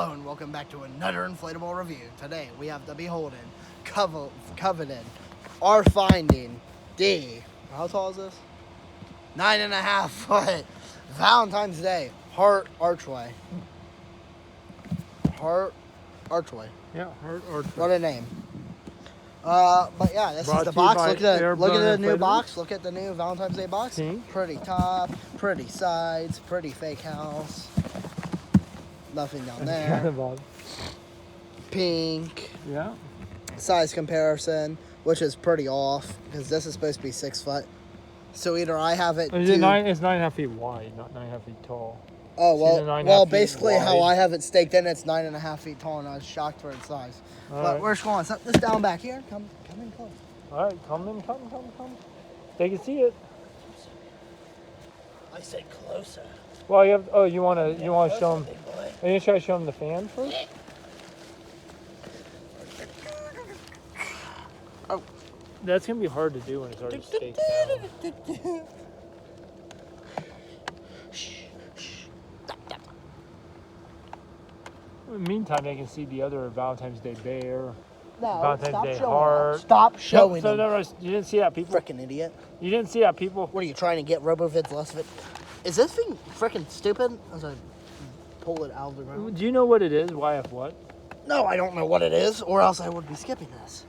Hello and welcome back to another inflatable review. Today we have the beholden, coveted, our finding, how tall is this? 9.5 foot Valentine's Day Heart Archway. Heart Archway. Yeah, Heart Archway. What a name. But yeah, this is the box. Look at the new box. Look at the new Valentine's Day box. Pink. Pretty top, pretty sides, pretty fake house. Nothing down there. Pink. Yeah. Size comparison, which is pretty off because this is supposed to be 6 foot. So either I have it. It's 9.5 feet wide, not 9.5 feet tall. Oh well, basically how I have it staked in, it's 9.5 feet tall, and I was shocked for its size. But we're just going to set this down back here. Come in close. All right, come. They can see it. I said closer. Well, you have. Oh, you want to show them? Are you try to show them the fan first? Oh, that's gonna be hard to do when it's already staked down. In the meantime, they can see the other Valentine's Day bear. no, Valentine's Day heart. Stop showing them. You didn't see that, people. Frickin' idiot. You didn't see that, people. What are you trying to get RoboVids less of it? Is this thing frickin' stupid? As I pull it out of the ground. Do you know what it is? YF what? No, I don't know what it is, or else I would be skipping this.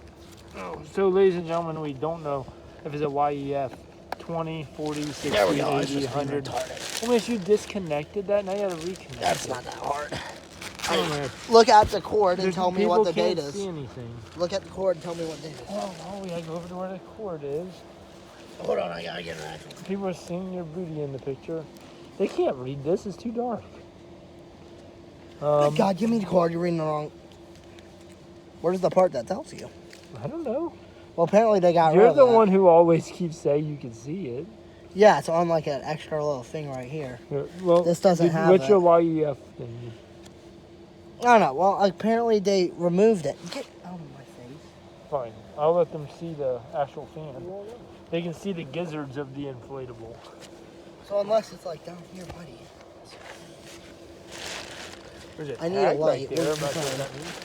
So, ladies and gentlemen, we don't know if it's a YEF 20, 40, 60, there we go. 80, 100. Unless you disconnected that, now you gotta reconnect. That's not that hard. Look at the cord and tell me what the date is. See anything. Look at the cord and tell me what date it is. Oh, we gotta go over to where the cord is. Hold on, I gotta get an actual. People are seeing your booty in the picture. They can't read this, it's too dark. God, give me the cord, you're reading the wrong. Where's the part that tells you? I don't know. Well, apparently they got rid You're of the that. one who always keeps saying you can see it. Yeah, it's on like an extra little thing right here. Well, this doesn't have what's it. your YEF thing? I don't know. Well, apparently they removed it. Get out of my face. Fine. I'll let them see the actual fan. They can see the gizzards of the inflatable. So unless it's like down here, buddy. There's a I need a tag light. right there. I'm not sure what that means.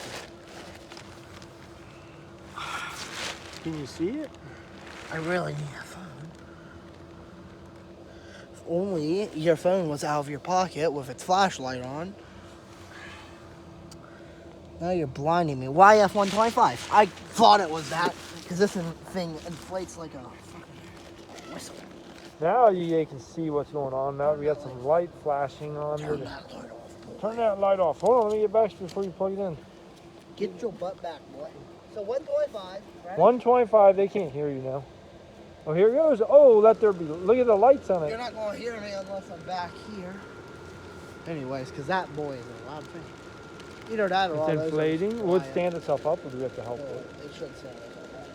Can you see it? I really need a phone. If only your phone was out of your pocket with its flashlight on. Now you're blinding me. YF125. I thought it was that because this thing inflates like a fucking whistle. Now you can see what's going on. Now we got some light flashing on. Turn that light off. Turn that light off. Hold on, let me get back before you plug it in. Get your butt back, boy. So 125, right? 125, they can't hear you now. Oh, here it goes. Oh, let there be. Look at the lights on it. You're not going to hear me unless I'm back here. Anyways, because that boy is a loud thing. Either that or all it's inflating. those Will it stand itself up, or do we have to help it? It should stand itself up.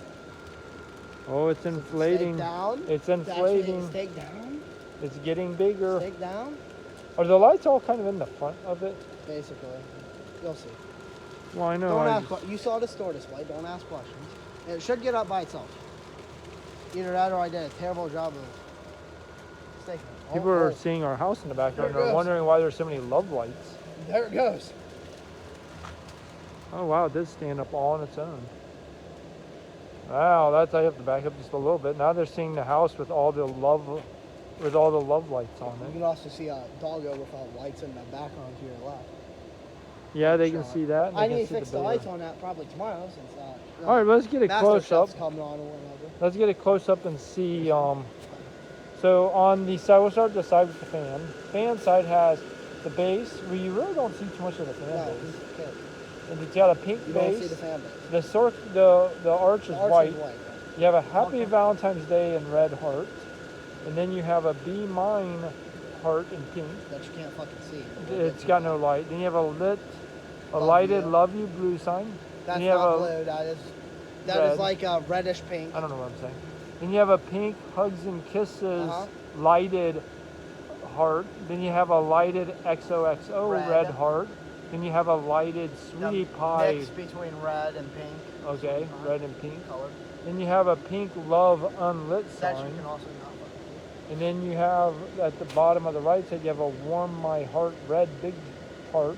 Oh, it's inflating. Stake down. It's inflating. Stake down. It's getting bigger. Stake down. Are the lights all kind of in the front of it? Basically. You'll see. Well, I know. Don't ask. You saw the store display. Don't ask questions. It should get up by itself. Either that or I did a terrible job of staking it. People are seeing our house in the background and they're wondering why there's so many love lights. There it goes. Oh wow, it did stand up all on its own. Wow, I have to back up just a little bit. Now they're seeing the house with all the love lights on You it. can also see a doggo without lights in the background to your left. Yeah, they can see that. I need to fix the lights on that probably tomorrow since all right, let's get a close up. Coming on or whatever. Let's get a close up and see. So on the side, we'll start the side with the fan. Fan side has the base, where you really don't see too much of the fan base. Okay. And it's got a pink You base. don't see the fan base. The arch is white. Right? You have a Happy Valentine's Day in red heart, and then you have a Be Mine heart in pink. That you can't fucking see. It's got no light. Then you have a lighted Love You blue sign. That's you have not blue. That is like a reddish pink. I don't know what I'm saying. Then you have a pink Hugs and Kisses lighted heart. Then you have a lighted XOXO red heart. Then you have a lighted Sweetie Pie. Mix between red and pink. Okay, red and pink. Color. Then you have a pink Love Unlit That sign. you can also not. And then you have, at the bottom of the right side, you have a Warm My Heart red big heart.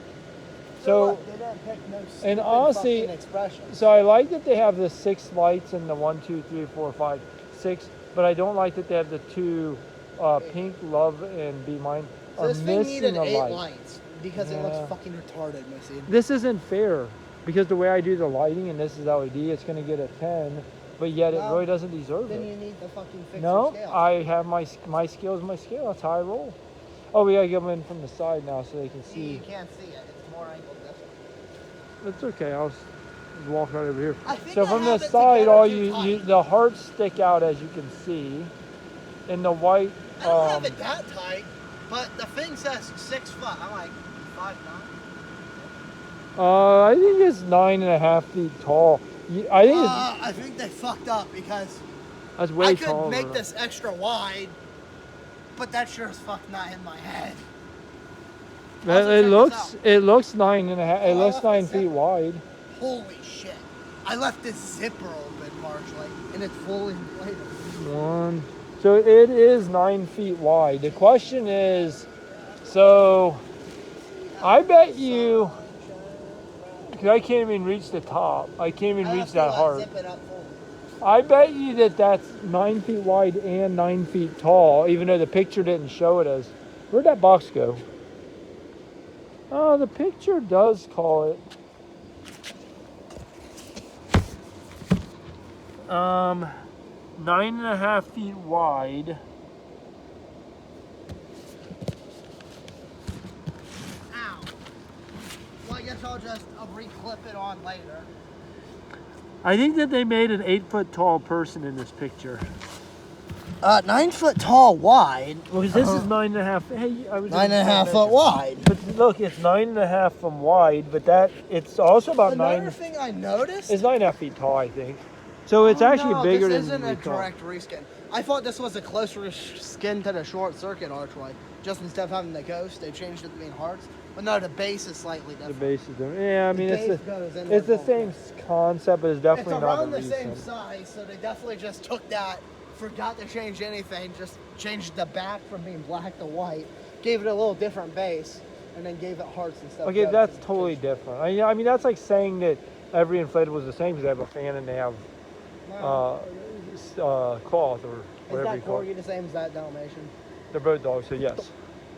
So, look, they didn't pick no and stupid honestly, fucking expressions. so I like that they have the 6 lights and the 1, 2, 3, 4, 5, 6, but I don't like that they have the 2 pink, love, and be mine So are this thing missing needed a 8 light. lights because it looks fucking retarded, Missy. This isn't fair because the way I do the lighting and this is LED, it's going to get a 10, but yet it really doesn't deserve Then it. you need to fucking fix No, your scale. I have my scale is my scale. That's how I roll. Oh, we gotta get them in from the side now so they can see. You can't see it. It's more angled this way. It's okay. I'll walk right over here. I think So I from the have it side, together all too you tight. the hearts stick out as you can see. In the white. I don't have it that tight, but the thing says 6 foot. I'm like 5'9". I think it's 9.5 feet tall. I think I think they fucked up because that's way I taller. could make this extra wide, but that sure as fuck not in my head. It looks 9.5. It looks 9 feet wide. Holy shit! I left this zipper open partially, and it's fully inflated. So it is 9 feet wide. The question is, so I bet you, because I can't even reach the top. I can't even reach that heart. Zip it up fully. I bet you that's 9 feet wide and 9 feet tall, even though the picture didn't show it as. Where'd that box go? Oh, the picture does call it. 9.5 feet wide. Ow. Well, I guess I'll just re-clip it on later. I think that they made an 8 foot tall person in this picture. 9 foot tall wide. Well, because this is 9.5. Hey, I was 9.5 foot wide. But look, it's 9.5 from wide, but it's also about Another thing I noticed. It's 9.5 feet tall, I think. So it's actually bigger this than isn't a we thought. direct reskin. I thought this was a closer skin to the short circuit archway. Just instead of having the ghost, they changed it to being hearts. But no, the base is slightly different. The base is different. Yeah, I mean it's it's the same concept, but it's definitely it's not around the the same reason. size, so they definitely just took that, forgot to change anything, just changed the back from being black to white, gave it a little different base, and then gave it hearts and stuff. Okay, that's totally different. I mean, that's like saying that every inflatable is the same because they have a fan and they have claws or whatever you Is that call it. corgi the same as that Dalmatian? They're both dogs, so yes.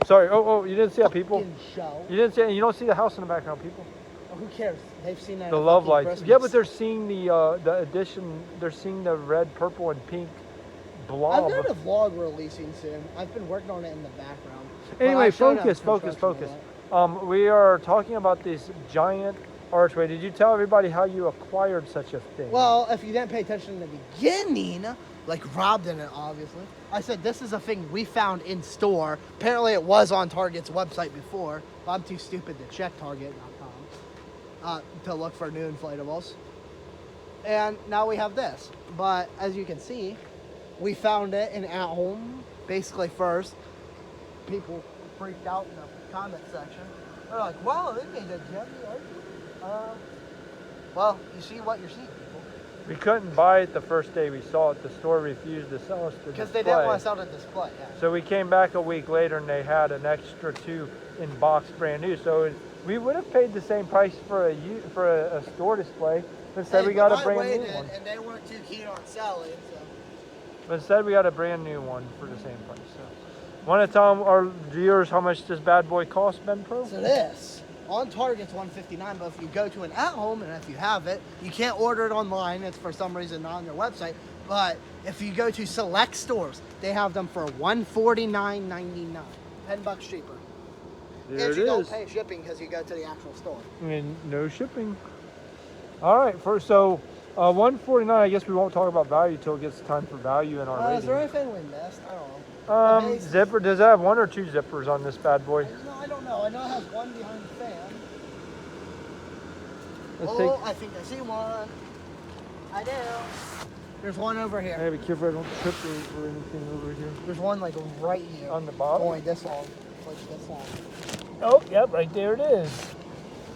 Sorry. Oh, you didn't see that, people? Show. You didn't see. You don't see the house in the background, people. Oh, who cares? They've seen that. The at love fucking lights. Christmas. Yeah, but they're seeing the addition. They're seeing the red, purple, and pink blob. I've got a vlog releasing soon. I've been working on it in the background. Anyway, focus. We are talking about this giant archway. Did you tell everybody how you acquired such a thing? Well, if you didn't pay attention in the beginning, like Rob didn't, obviously, I said this is a thing we found in store. Apparently it was on Target's website before, but I'm too stupid to check Target.com to look for new inflatables. And now we have this. But as you can see, we found it in At Home, basically first. People freaked out in the comment section. They're like, wow, they made a Jimmy Archway. Well, you see what you're seeing, people. We couldn't buy it the first day we saw it. The store refused to sell us the display. Because they didn't want to sell the display, yeah. So we came back a week later and they had an extra 2 in box brand new. So we would have paid the same price for a store display. But instead we got a brand new one. And they weren't too keen on selling, so. But instead we got a brand new one for the same price. So, want to tell our viewers how much this bad boy costs, Ben Pro? So this, on Target's $159, but if you go to an At Home, and if you have it, you can't order it online. It's for some reason not on their website. But if you go to select stores, they have them for $149.99. $10 cheaper. There and it you is. don't pay shipping because you go to the actual store. And no shipping. All right, so 149. I guess we won't talk about value till it gets time for value in our rating. Is there anything we missed? I don't know. Zipper. Does it have 1 or 2 zippers on this bad boy? No, I don't know. I know it has one behind the fan. I think I see one. I do. There's one over here. Hey, be careful I don't trip over anything over here. There's one like right here. On the bottom? Going this long. Like this long. Oh, yep, right there it is.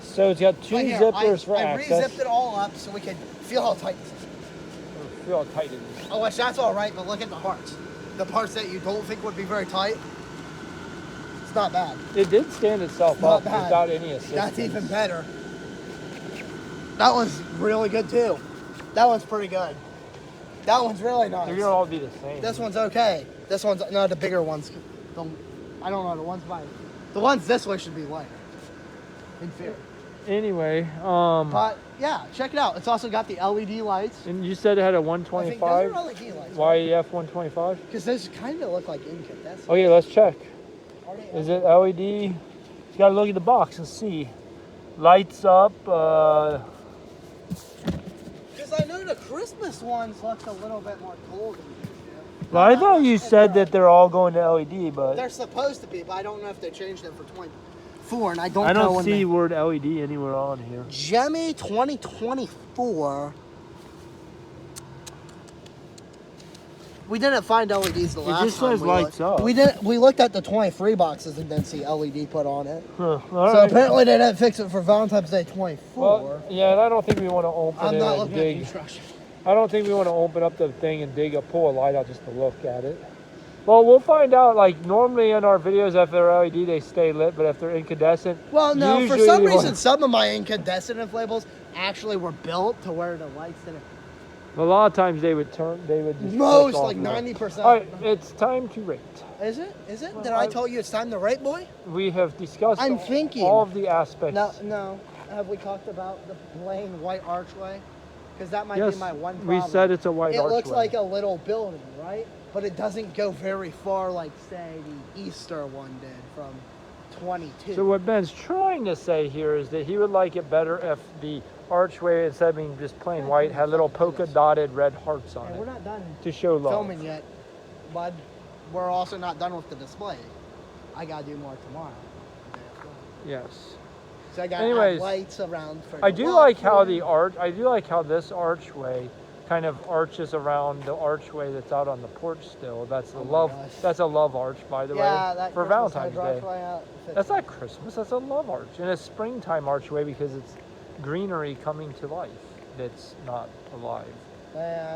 So it's got 2 Right here, zippers for I access. re-zipped it all up so we could feel how tight this is. Feel how tight it is. Oh, that's all right, but look at the hearts. The parts that you don't think would be very tight. It's not bad. It did stand itself Not up bad. without any assistance. That's even better. That one's really good too. That one's pretty good. That one's really nice. They're gonna all be the same. This one's okay. This one's no, the bigger ones. I don't know. The ones this way should be lighter. In theory. Anyway, but yeah, check it out. It's also got the LED lights. And you said it had a 125. I think those are LED lights. YEF 125. Because those kind of look like incandescent. Okay, let's check. Is it LED? You gotta look at the box and see. Lights up. Because I know the Christmas ones look a little bit more golden. Well, I thought you said that they're all going to LED, but they're supposed to be, but I don't know if they changed them for 24, and I don't know. I don't see word LED anywhere on here. Gemmy 2024. We didn't find LEDs the last time. It just says lights up. We looked at the 23 boxes and didn't see LED put on it. Huh, so apparently they didn't fix it for Valentine's Day 24. Well, yeah, and I don't think we want to open I'm it not and looking dig. at the instructions. I don't think we want to open up the thing and pull a light out just to look at it. Well, we'll find out. Like normally in our videos, if they're LED, they stay lit, but if they're incandescent, well, no. For some reason, some of my incandescent inflatables actually were built to where the lights didn't. A lot of times they would turn. They would just most like 90%. All right, it's time to rate. Is it? Is it? Well, Did I tell you it's time to rate, boy? We have discussed. I'm thinking all of the aspects. No. Have we talked about the plain white archway? Because that might be my one problem. We said it's a white archway. It looks like a little building, right? But it doesn't go very far like, say, the Easter one did from 22. So what Ben's trying to say here is that he would like it better if the archway, instead of being just plain white, had little polka dotted red hearts on it. We're not done to show love. Filming yet, bud. We're also not done with the display. I gotta do more tomorrow. Yes. So I got lights around for I do like how this archway kind of arches around the archway that's out on the porch still. That's that's a love arch, by the way. That for Christmas Valentine's Day. That's not Christmas, that's a love arch. And a springtime archway because it's greenery coming to life that's not alive.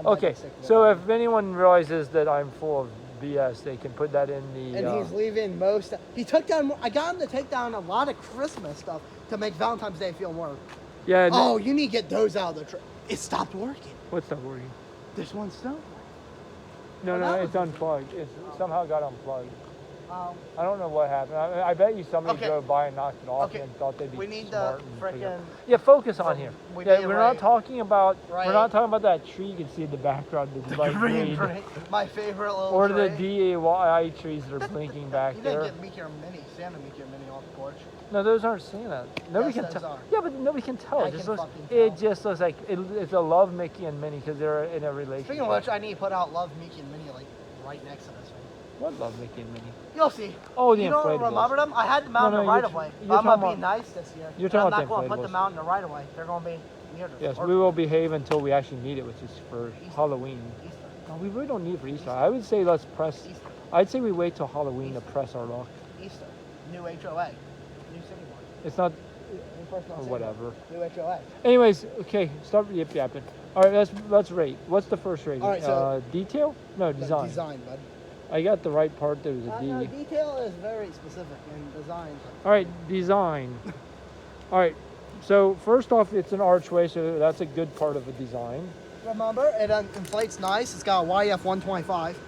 Okay, so if anyone realizes that I'm full of BS, they can put that in the... And he's leaving most... He took down... I got him to take down a lot of Christmas stuff to make Valentine's Day feel more... Yeah. Oh, you need to get those out of the truck. It stopped working. What stopped working? This one stopped. No, it's unplugged. It somehow got unplugged. I don't know what happened. I bet you somebody drove by and knocked it off and thought they'd be smart. We need the freaking... Yeah, focus on here. We're not talking about... Right. We're not talking about that tree you can see in the background. The green. My favorite little or tree. the DAY trees that are blinking back there. You didn't get Santa Meteor Mini off the porch. No, those aren't Santa. Nobody can tell. Yeah, but nobody can tell. It just looks like it's a Love Mickey and Minnie because they're in a relationship. Speaking of which, I need to put out Love Mickey and Minnie like right next to this one. What Love Mickey and Minnie? You'll see. Oh, the inflatables. You don't remember them? I had them out in the right of way. I'm gonna be nice this year. You're talking about the inflatables. I'm not going to put them out in the right of way. They're going to be near the. Yes, we will behave until we actually need it, which is for Halloween. Easter. No, we really don't need it for Easter. I would say let's press. Easter. I'd say we wait till Halloween to press our luck. Easter. New HOA. New city one. It's not. Or whatever. New HOA. Anyways, okay, stop yip yapping. All right, let's rate. What's the first rating? All right, so detail? No, design. Design, bud. I got the right part. There was a D. No, detail is very specific in design. All right, design. All right, so first off, it's an archway, so that's a good part of a design. Remember, it inflates nice. It's got a YF 125.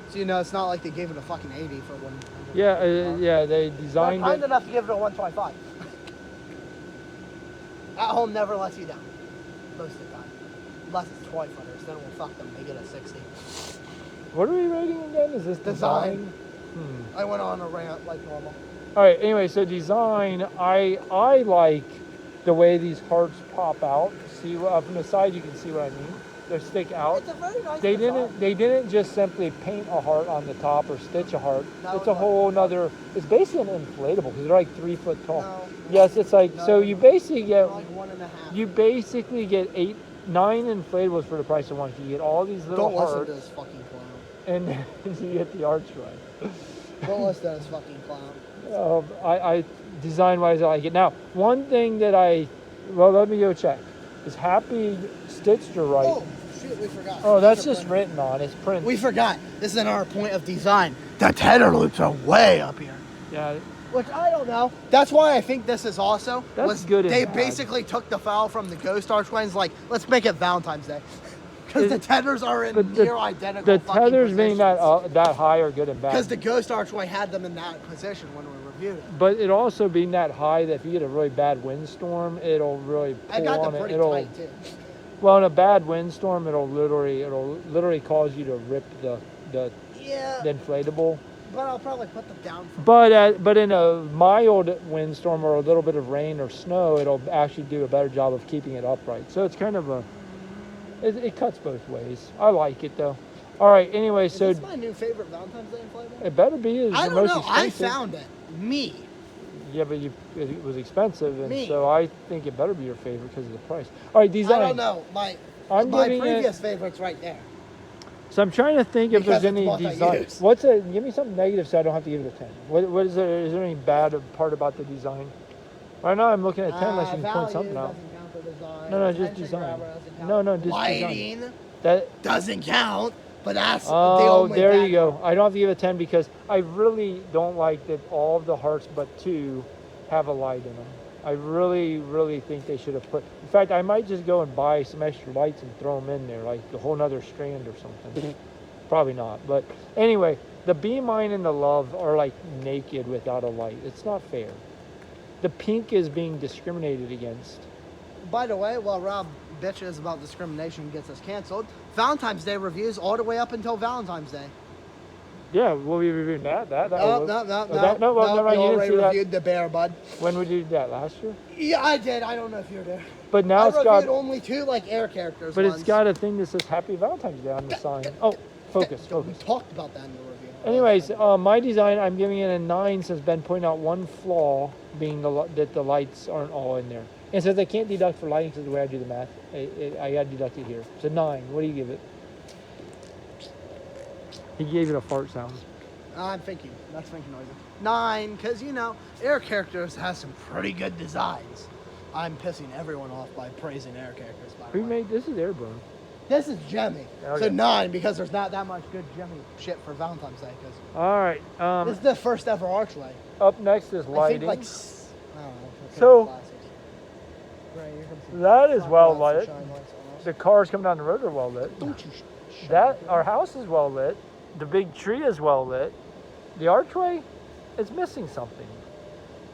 So you know, it's not like they gave it a fucking 80 for one. Yeah, they designed kind enough to give it a 125. At home never lets you down. Most of the time. Unless it's toy footers, then we'll fuck them. They get a 60. What are we rating again? Is this design? I went on a rant like normal. All right, anyway, so design, I like the way these hearts pop out. See, from the side you can see what I mean. They stick out. It's a very nice They didn't just simply paint a heart on the top or stitch a heart. It's a whole nother. It's basically an inflatable because they're like 3 foot tall. No. Yes, it's like so you basically get like 1.5. You basically get 9 inflatables for the price of one. You get all these little hearts. Don't listen to this fucking clown. And you get the archway. Don't listen to this fucking clown. I design wise I like it. Now one thing that let me go check. Is Happy stitched or right? Oh, shit, we forgot. Oh, that's just written on. It's printed. We forgot. This is in our point of design. The tether loops are way up here. Yeah. Which I don't know. That's why I think this is also. That's good and They bad. basically took the foul from the Ghost Archway and was like, let's make it Valentine's Day. Because the tethers are in near identical The fucking tethers being positions. that high are good and bad. Because the Ghost Archway had them in that position when we reviewed it. But it also being that high that if you get a really bad windstorm, it'll really pull I got on them pretty it. It'll, tight too. well, in a bad windstorm, it'll literally cause you to rip the inflatable. But I'll probably put them down. But in a mild windstorm or a little bit of rain or snow, it'll actually do a better job of keeping it upright. So it's kind of it cuts both ways. I like it though. All right. Anyway, so Is this my new favorite Valentine's Day inflatable? it better be. I don't know. I found it. Me. Yeah, but it was expensive, and Me. so I think it better be your favorite because of the price. All right, design. I don't know. My giving previous favorite's right there. So I'm trying to think if Because there's any it's what I design. use. Give me something negative so I don't have to give it a 10. What is there? Is there any bad part about the design? Right now I'm looking at 10 unless you can point something out. Doesn't count for design. No, just Attention design. grabber doesn't count. No, just Lighting design. That. doesn't count, but that's the Oh, only there bad you go. part. I don't have to give it a 10 because I really don't like that all of the hearts but 2 have a light in them. I really, really think they should have put. In fact, I might just go and buy some extra lights and throw them in there, like a whole nother strand or something. Probably not. But anyway, the Be Mine and the Love are like naked without a light. It's not fair. The pink is being discriminated against. By the way, while Rob bitches about discrimination and gets us canceled, Valentine's Day reviews all the way up until Valentine's Day. Yeah, we'll be reviewing that. No, No, you you didn't already see that. reviewed the bear, bud. When we did that last year? Yeah, I did. I don't know if you were there. But now I it's got. reviewed only 2 like air characters. But ones. it's got a thing that says Happy Valentine's Day on the sign. Oh, focus. We talked about that in the review. Anyways, my design, I'm giving it a 9 since Ben pointed out one flaw being that the lights aren't all in there. And since I can't deduct for lighting because the way I do the math, I got to deduct it here. It's a 9. What do you give it? He gave it a fart sound. I'm thinking. That's thinking noise. 9, because, air characters has some pretty good designs. I'm pissing everyone off by praising air characters, by the Who way. made this? Is Airborne. This is Jemmy. Okay. So 9, because there's not that much good Jemmy shit for Valentine's Day. All right. This is the first ever Archway. Up next is lighting. I think I don't know. So, classics. Right, here comes some that is front well lights to lit. shine lights on us. The cars coming down the road are well lit. Don't you shut That up. our house is well lit. The big tree is well lit. The archway is missing something.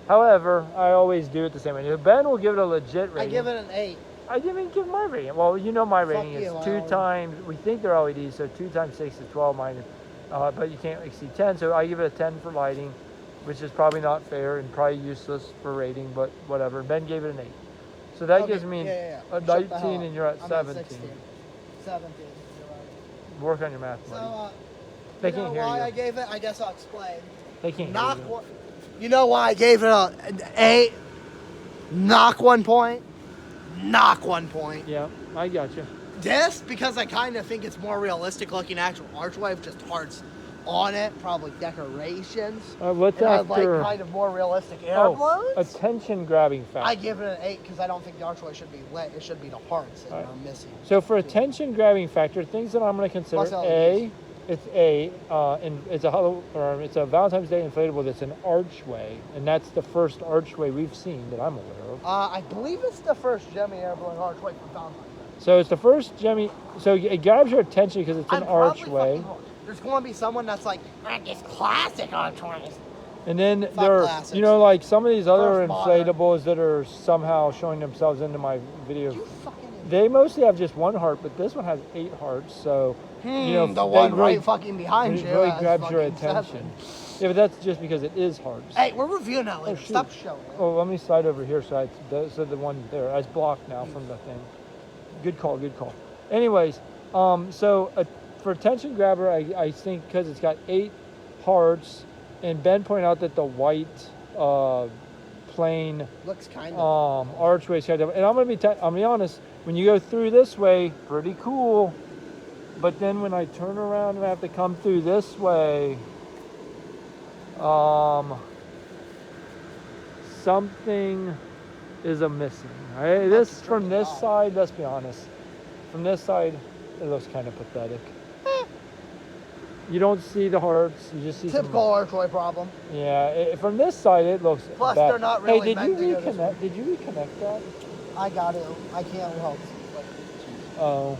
However, I always do it the same way. Ben will give it a legit rating. I give it an 8. I didn't give my rating. Well, my rating Fuck is you, 2 Alan. times. We think they're LEDs, so 2 times 6 is 12 minus. But you can't exceed 10, so I give it a 10 for lighting, which is probably not fair and probably useless for rating, but whatever. Ben gave it an 8. So that gives me a Shut the hell 19 up. and you're at I'm 17. 16. 17. You're right. Work on your math, So, buddy. They you know can't hear why you. I gave it? I guess I'll explain. They can't Knock hear you. one. You know why I gave it an 8? Knock 1 point. Knock 1 point. Yeah, I got you. This, because I kind of think it's more realistic looking actual archway with just hearts on it, probably decorations. What's And I after? like kind of more realistic air balloons. Attention grabbing factor. I give it an 8 because I don't think the archway should be lit. It should be the hearts that are missing. So for attention grabbing factor, things that I'm going to consider: Plus LEDs. it's a Valentine's Day inflatable that's an archway, and that's the first archway we've seen that I'm aware of. I believe it's the first Jemmy air balloon archway for Valentine's Day. So it's the first Jemmy. So it grabs your attention because it's an archway. There's going to be someone that's like, this classic archways. And then Fuck there, classics. like some of these other First modern. inflatables that are somehow showing themselves into my video. You fucking They mostly have just 1 heart, but this one has 8 hearts. So the they one really- right fucking behind it you. really has grabs your fucking attention. 7. Yeah, but that's just because it is hearts. Hey, we're reviewing that later. shoot. Stop showing it. Oh, let me slide over here so the one there. It's blocked now from the thing. Good call. Anyways, for attention grabber, I think because it's got 8 hearts, and Ben pointed out that the white plain Looks kind of. archway is kind of, and I'm gonna be honest. When you go through this way, pretty cool. But then when I turn around and I have to come through this way, something is missing. Right? This from this side, let's be honest. From this side, it looks kind of pathetic. You don't see the hearts. You just see Typical Archway problem. Yeah, from this side it looks Plus, bad. they're not really Hey, meant to go this way. Did you reconnect that? I got it. I can't help. Oh,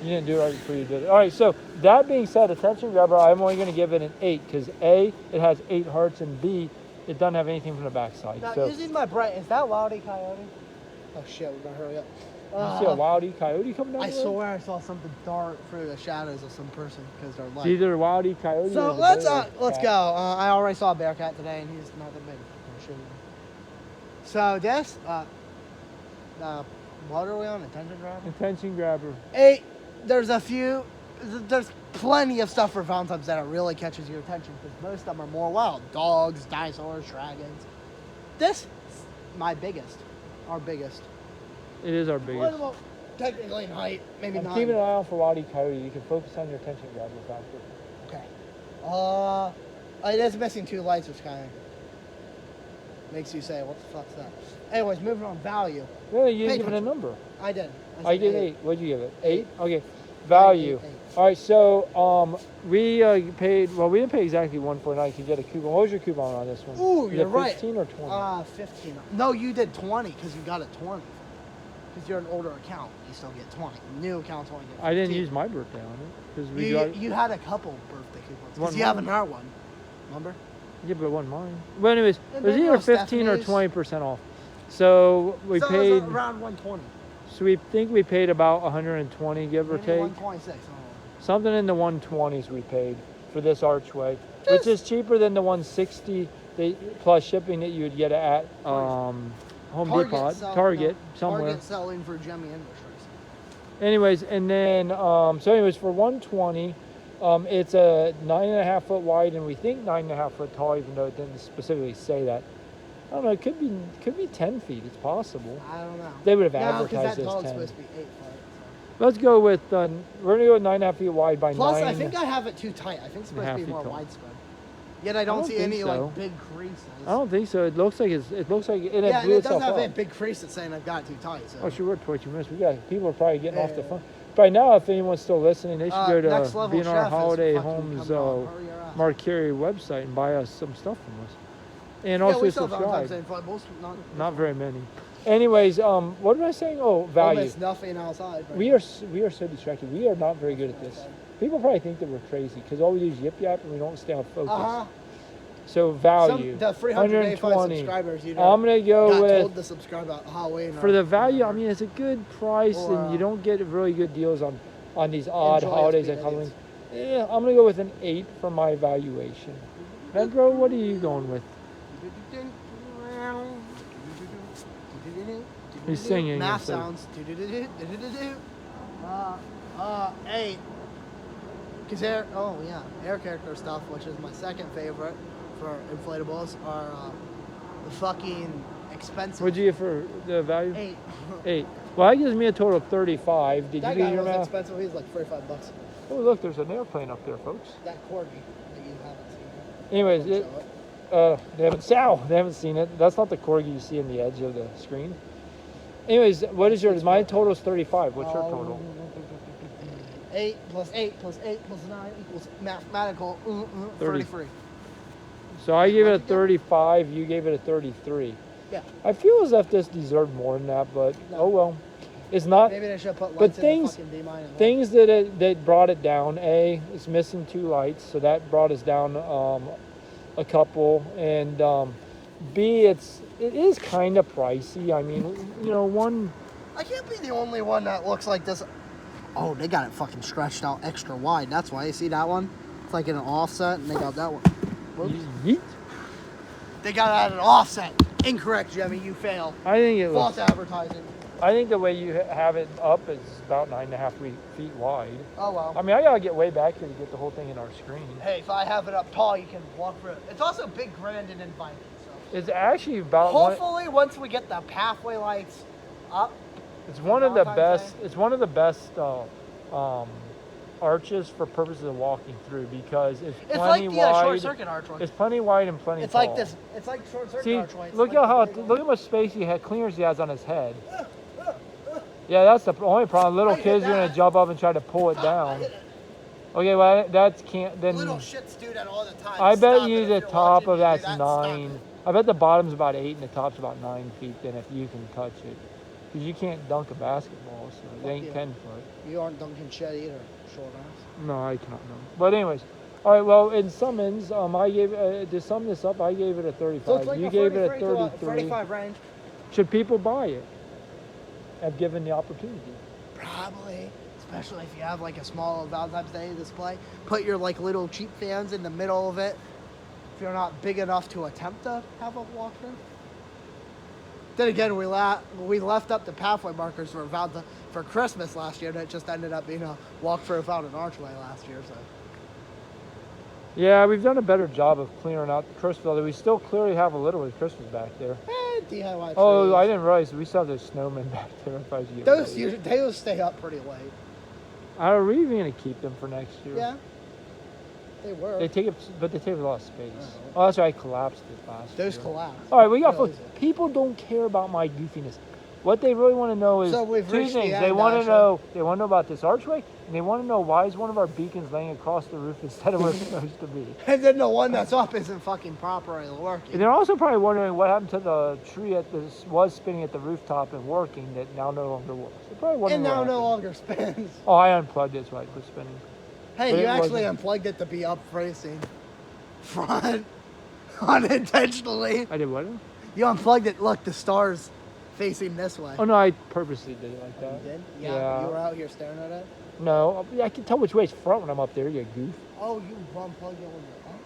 you didn't do it right before you did it. All right, so that being said, attention grabber, I'm only going to give it an 8 because A, it has 8 hearts, and B, it doesn't have anything from the backside. Now, so, using my bright, is that Wildy Coyote? Oh shit, we gotta hurry up. You see a Wildy Coyote coming down I the road? swear I saw something dark through the shadows of some person because they're It's light. either a Wildy Coyote So or let's cat. go. I already saw a bear cat today, and he's not that big. I'll show you. So this, what are we on? Attention grabber? Attention grabber. 8. There's plenty of stuff for Valentine's that really catches your attention because most of them are more wild. Dogs, dinosaurs, dragons. This is my biggest, our biggest. It is our biggest. Well, technically in height, maybe I'm 9. keeping an eye out for Wildy Coyote. You can focus on your attention grabber factor. Okay. It is missing 2 lights, which kind of makes you say, what the fuck's that? Anyways, moving on, value. Really, you Pay didn't give it a attention. number. I did. I did 8. What'd you give it? 8? Okay. Value. 8. All right, so we paid, well, we didn't pay exactly 149 to get a coupon. What was your coupon on this one? Ooh, Was you're it right. 15 or 20? 15. No, you did 20 because you got a 20. Because you're an older account, you still get 20. New accounts only get 15. I didn't use my birthday on it. Because we got, You had a couple birthday coupons. One Because you have more. another one. Remember? yeah, but it wasn't mine. Well, anyways, it And was then, either 15 or Stephanie's. 20% off. So we So it paid, was around 120. so we think we paid about 120, give or Maybe take. 126. Something in the 120s we paid for this Archway, which is cheaper than the 160 plus shipping that you would get at Home Depot, Target, somewhere. Target selling for Gemmy Industries. Anyways, and then for 120, it's a 9.5 foot wide, and we think 9.5 foot tall, even though it didn't specifically say that. I don't know. It could be 10 feet. It's possible. I don't know. They would have No, advertised because that tall's as 10. supposed to be 8 foot. Let's go with we're gonna go with 9.5 feet wide by Plus, 9. I think I have it too tight. I think it's supposed to be 9.5 more feet tall. widespread. Yet I don't see think any so. like big creases. I don't think so. It looks like it yeah, blew and it itself doesn't have up. a big crease that's saying I've got it too tight. So. Oh, sure, we're 22 minutes. People are probably getting off the Yeah. phone. By now, if anyone's still listening, they should go Next to Level B&R Chef is Holiday fucking Homes coming on. Hurry your ass. Mark Carey website and buy us some stuff from us. And Yeah, also we sell Valentine's subscribe. Day inflatables. Not very many. Anyways, what am I saying? Oh, value. Almost nothing outside. Right We are so distracted. We are not very good at this. People probably think that we're crazy because all we do is yip yap and we don't stay on focus. So value. The 385 subscribers, you know, I'm gonna go got with told to subscribe at Halloween. for the value. I mean, it's a good price, and you don't get really good deals on these odd holidays like Halloween. Yeah, I'm gonna go with an 8 for my valuation. And bro, what are you going with? He's singing. Math instead. sounds. 8. Because air character stuff, which is my second favorite for inflatables, are the fucking expensive. What'd you get for the value? 8. 8. Well, that gives me a total of 35. Did That you guy do your was math? expensive. He was like $45. Oh, look, there's an airplane up there, folks. That corgi that you haven't seen. Anyways, Don't show it. they haven't seen it. That's not the corgi you see in the edge of the screen. Anyways, what is yours? My total is 35. What's your total? 8 plus 8 plus 8 plus 9 equals mathematical 33. So I gave it a What'd you give? 35. You gave it a 33. Yeah. I feel as if this deserved more than that, but oh well. It's not. Maybe they should have put But lights in things- the fucking D-minus. Things that brought it down. A, it's missing 2 lights, so that brought us down a couple. And B, it is kind of pricey. I mean, one. I can't be the only one that looks like this. Oh, they got it fucking stretched out extra wide. That's why. You see that one? It's like in an offset, and they got that one. Whoops. Yeet. They got it at an offset. Incorrect, Jimmy. You fail. I think it False looks. advertising. I think the way you have it up is about 9.5 feet wide. Oh, well. I mean, I gotta get way back here to get the whole thing in our screen. Hey, if I have it up tall, you can walk through it. It's also big, grand, and inviting. So. It's actually about. Hopefully, once we get the pathway lights up. It's one of the Valentine's best. Day. It's one of the best arches for purposes of walking through because it's It's plenty like the wide. short circuit archway. It's plenty wide and plenty It's tall. like this. It's like short circuit See, archway. It's look like at the big look how much space clearance he has on his head. Yeah, that's the only problem. Little I hit kids are gonna that. jump up and try to pull it down. Okay, well that's can't then. Little shits do that all the time. I bet Stop it you if the you're top watching of me do that's that, stop 9. it. I bet the bottom's about 8 and the top's about 9 feet. Then if you can touch it, because you can't dunk a basketball, so it Fuck ain't you. 10 foot. You aren't dunking shit either, short ass. No, I cannot know. But anyways, all right. Well, in summons, I gave to sum this up, I gave it a 35. So it's like you a gave it a 33 to 33. 35 range. Should people buy it? Have given the opportunity. Probably, especially if you have like a small Valentine's Day display. Put your like little cheap fans in the middle of it. If you're not big enough to attempt to have a walkthrough. Then again, we left up the pathway markers for Christmas last year. That just ended up being a walkthrough out an Archway last year. So. Yeah, we've done a better job of clearing out the Christmas, although we still clearly have a little of Christmas back there. DIY trees. Oh, I didn't realize we still have those snowmen back there. Those stay up pretty late. Are we even going to keep them for next year? Yeah, they were. They take up a lot of space. Oh, that's right. I collapsed it last year. Those collapsed. All right, we got people don't care about my goofiness. What they really want to know is two things. They want to know about this archway, and they want to know why is one of our beacons laying across the roof instead of where it's supposed to be. And then the one that's up isn't fucking properly working. And they're also probably wondering what happened to the tree was spinning at the rooftop and working that now no longer works. They're probably wondering. And now no longer spins. Oh, I unplugged it so I quit spinning. Hey, you actually unplugged it to be up facing front unintentionally. I did what? You unplugged it. Look, the stars facing this way. Oh no, I purposely did it like that. You did? Yeah. You were out here staring at it? No, I can tell which way's front when I'm up there, you goof. Oh, you unplugged it when you're up?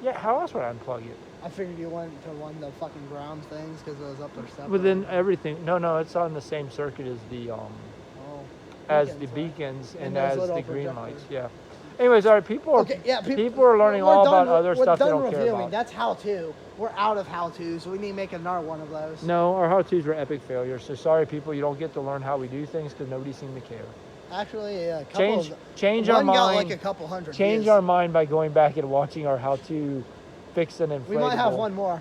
Yeah, how else would I unplug it? I figured you went to one of the fucking ground things because it was up there separate. Within everything. No, it's on the same circuit as the beacons and as the green lights. Yeah. Anyways, all right, people are learning all about other stuff they don't care about. That's how-to. We're out of how-tos, so we need to make another one of those. No, our how-tos were epic failures. So sorry, people, you don't get to learn how we do things because nobody seemed to care. Actually, yeah, change our mind. Got like a couple hundred. Change our mind by going back and watching our how-to fix an inflatable. We might have one more.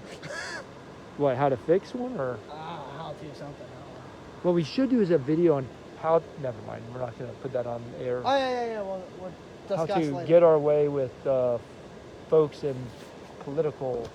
What? How to fix one or? How-to something. What we should do is a video on how. Never mind. We're not going to put that on air. Oh yeah. Well, we'll discuss how to later. get our way with folks in political